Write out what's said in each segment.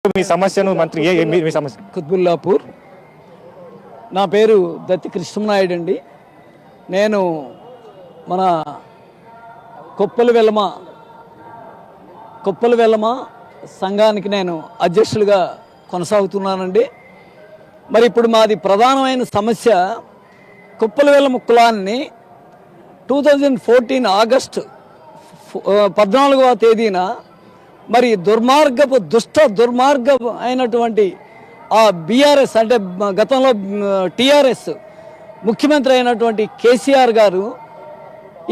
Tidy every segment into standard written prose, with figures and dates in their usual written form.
మీ సమస్యను మంత్రి మీ సమస్య? కుత్బుల్లాపూర్. నా పేరు దత్తి కృష్ణనాయుడు అండి. నేను మన కొప్పల వెల్లమ సంఘానికి నేను అధ్యక్షులుగా కొనసాగుతున్నానండి. మరి ఇప్పుడు మాది ప్రధానమైన సమస్య కొప్పల వెల్లమ కులాన్ని 2014 ఆగస్టు 14వ తేదీన మరి దుర్మార్గపు అయినటువంటి ఆ బీఆర్ఎస్ అంటే గతంలో టీఆర్ఎస్ ముఖ్యమంత్రి అయినటువంటి కేసీఆర్ గారు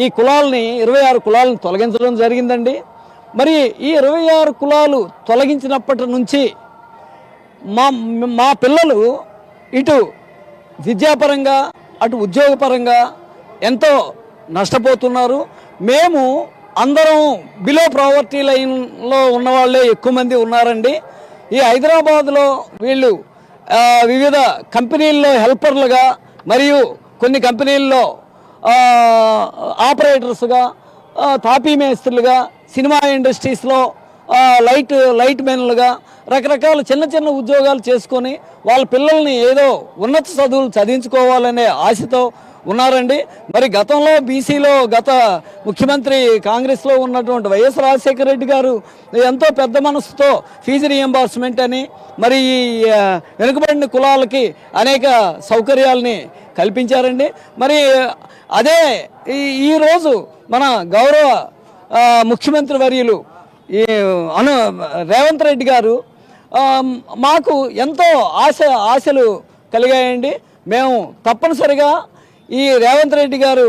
ఈ కులాలని 26 కులాలను తొలగించడం జరిగిందండి. మరి ఈ 26 కులాలు తొలగించినప్పటి నుంచి మా పిల్లలు ఇటు విద్యాపరంగా అటు ఉద్యోగపరంగా ఎంతో నష్టపోతున్నారు. మేము అందరం బిలో ప్రావర్టీ లైన్లో ఉన్నవాళ్ళే ఎక్కువ మంది ఉన్నారండి. ఈ హైదరాబాద్లో వీళ్ళు వివిధ కంపెనీల్లో హెల్పర్లుగా మరియు కొన్ని కంపెనీల్లో ఆపరేటర్స్గా, తాపీ మేస్త్రులుగా, సినిమా ఇండస్ట్రీస్లో లైట్ మెన్లుగా రకరకాల చిన్న ఉద్యోగాలు చేసుకొని వాళ్ళ పిల్లల్ని ఏదో ఉన్నత చదువులు చదివించుకోవాలనే ఆశతో ఉన్నారండి. మరి గతంలో బీసీలో గత ముఖ్యమంత్రి కాంగ్రెస్లో ఉన్నటువంటి వైఎస్ రాజశేఖర రెడ్డి గారు ఎంతో పెద్ద మనసుతో ఫీజు రీఎంబర్స్మెంట్ అని మరి ఈ వెనుకబడిన కులాలకి అనేక సౌకర్యాలని కల్పించారండి. మరి అదే ఈరోజు మన గౌరవ ముఖ్యమంత్రి వర్యులు రేవంత్ రెడ్డి గారు మాకు ఎంతో ఆశలు కలిగాయండి. మేము తప్పనిసరిగా ఈ రేవంత్ రెడ్డి గారు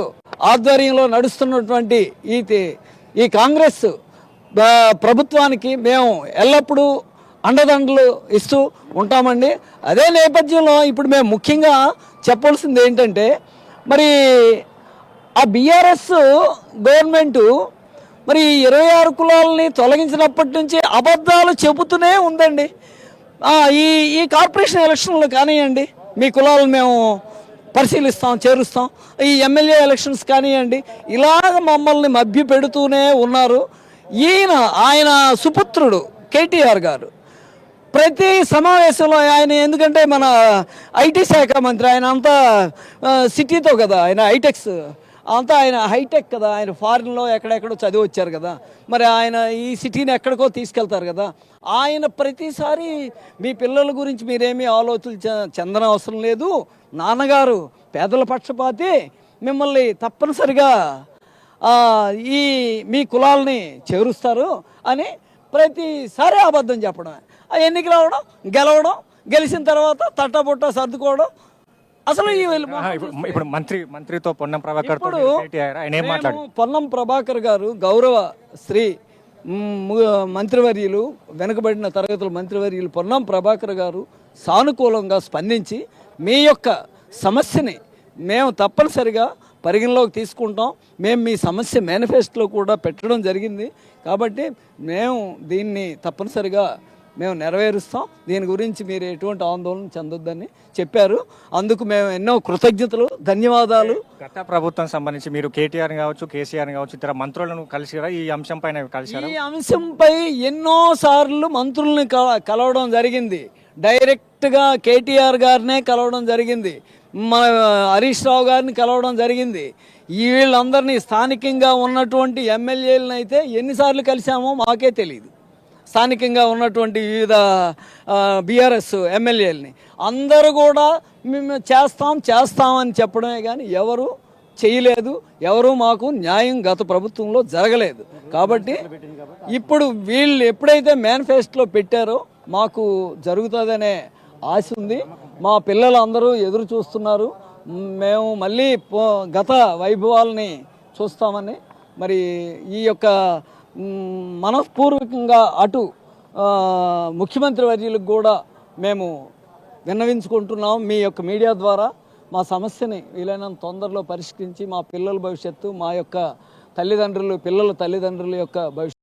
ఆధ్వర్యంలో నడుస్తున్నటువంటి ఈ కాంగ్రెస్ ప్రభుత్వానికి మేము ఎల్లప్పుడూ అండదండలు ఇస్తూ ఉంటామండి. అదే నేపథ్యంలో ఇప్పుడు మేము ముఖ్యంగా చెప్పాల్సింది ఏంటంటే మరి ఆ బీఆర్ఎస్ గవర్నమెంటు మరి 26 కులాలని తొలగించినప్పటి నుంచి అబద్ధాలు చెబుతూనే ఉందండి. ఈ కార్పొరేషన్ ఎలక్షన్లు కానివ్వండి, మీ కులాలను మేము పరిశీలిస్తాం, చేరుస్తాం. ఈ ఎమ్మెల్యే ఎలక్షన్స్ కానివ్వండి, ఇలాగ మమ్మల్ని మభ్య పెడుతూనే ఉన్నారు. ఆయన సుపుత్రుడు కేటీఆర్ గారు ప్రతి సమావేశంలో ఆయన, ఎందుకంటే మన ఐటీ శాఖ మంత్రి, ఆయన అంతా సిటీతో కదా, ఆయన హైటెక్స్ అంతా, ఆయన హైటెక్ కదా, ఆయన ఫారిన్లో ఎక్కడెక్కడో చదివి వచ్చారు కదా, మరి ఆయన ఈ సిటీని ఎక్కడికో తీసుకెళ్తారు కదా. ఆయన ప్రతిసారి మీ పిల్లల గురించి మీరేమీ ఆలోచన చెందన అవసరం లేదు, నాన్నగారు పేదల పక్షపాతి, మిమ్మల్ని తప్పనిసరిగా మీ కులాలని చేరుస్తారు అని ప్రతిసారి అబద్ధం చెప్పడం. ఎన్నిక రావడం, గెలవడం, గెలిచిన తర్వాత తట్టబుట్ట సర్దుకోవడం. అసలు ఇప్పుడు మంత్రితో పొన్నం ప్రభాకర్ గారు గౌరవ శ్రీ మంత్రివర్యులు, వెనుకబడిన తరగతుల మంత్రివర్యులు పొన్నం ప్రభాకర్ గారు సానుకూలంగా స్పందించి మీ యొక్క సమస్యని మేము తప్పనిసరిగా పరిగణలోకి తీసుకుంటాం, మేము మీ సమస్య మేనిఫెస్టోలో కూడా పెట్టడం జరిగింది, కాబట్టి మేము దీన్ని తప్పనిసరిగా మేము నెరవేరుస్తాం, దీని గురించి మీరు ఎటువంటి ఆందోళన చెందొద్దని చెప్పారు. అందుకు మేము ఎన్నో కృతజ్ఞతలు, ధన్యవాదాలు. గత ప్రభుత్వం సంబంధించి మీరు కేటీఆర్ కావచ్చు, కేసీఆర్ కావచ్చు, ఇతర మంత్రులను కలిసిరా ఈ అంశంపై? ఈ అంశంపై ఎన్నోసార్లు మంత్రుల్ని కలవడం జరిగింది. డైరెక్ట్గా కేటీఆర్ గారినే కలవడం జరిగింది, మన హరీష్ రావు గారిని కలవడం జరిగింది. వీళ్ళందరినీ స్థానికంగా ఉన్నటువంటి ఎమ్మెల్యేలను అయితే ఎన్నిసార్లు కలిసామో మాకే తెలియదు. స్థానికంగా ఉన్నటువంటి వివిధ బీఆర్ఎస్ ఎమ్మెల్యేలని అందరూ కూడా మేము చేస్తామని చెప్పడమే కానీ ఎవరు చేయలేదు, ఎవరు మాకు న్యాయం గత ప్రభుత్వంలో జరగలేదు. కాబట్టి ఇప్పుడు వీళ్ళు ఎప్పుడైతే మేనిఫెస్టోలో పెట్టారో మాకు జరుగుతుందనే ఆశ ఉంది. మా పిల్లలు అందరూ ఎదురు చూస్తున్నారు, మేము మళ్ళీ గత వైభవాలని చూస్తామని. మరి ఈ యొక్క మనస్పూర్వకంగా అటు ముఖ్యమంత్రి వర్యులకు కూడా మేము విన్నవించుకుంటున్నాం. మీ యొక్క మీడియా ద్వారా మా సమస్యని వీలైనంత తొందరలో పరిష్కరించి మా పిల్లల భవిష్యత్తు, మా యొక్క పిల్లల తల్లిదండ్రుల యొక్క భవిష్యత్తు